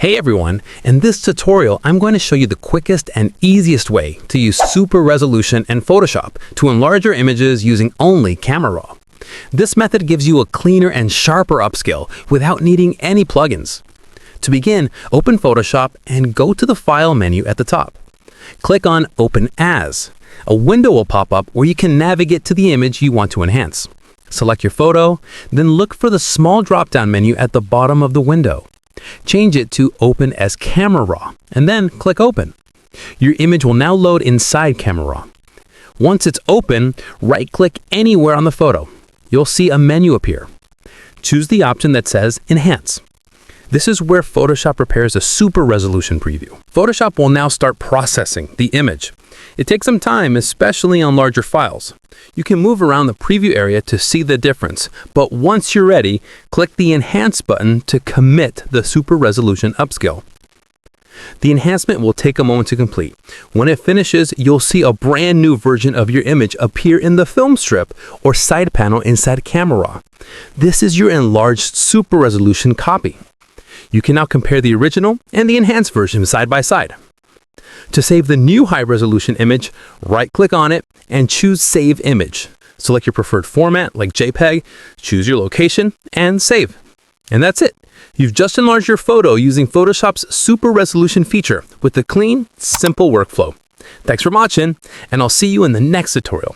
Hey everyone, in this tutorial I'm going to show you the quickest and easiest way to use super resolution in Photoshop to enlarge your images using only Camera Raw. This method gives you a cleaner and sharper upscale without needing any plugins. To begin, open Photoshop and go to the File menu at the top. Click on Open As. A window will pop up where you can navigate to the image you want to enhance. Select your photo, then look for the small drop-down menu at the bottom of the window. Change it to Open as Camera Raw, and then click Open. Your image will now load inside Camera Raw. Once it's open, right-click anywhere on the photo. You'll see a menu appear. Choose the option that says Enhance. This is where Photoshop prepares a super resolution preview. Photoshop will now start processing the image. It takes some time, especially on larger files. You can move around the preview area to see the difference, but once you're ready, click the Enhance button to commit the super resolution upscale. The enhancement will take a moment to complete. When it finishes, you'll see a brand new version of your image appear in the film strip or side panel inside Camera Raw. This is your enlarged super resolution copy. You can now compare the original and the enhanced version side by side. To save the new high-resolution image, right-click on it and choose Save Image. Select your preferred format like JPEG, choose your location, and save. And that's it. You've just enlarged your photo using Photoshop's super resolution feature with a clean, simple workflow. Thanks for watching, and I'll see you in the next tutorial.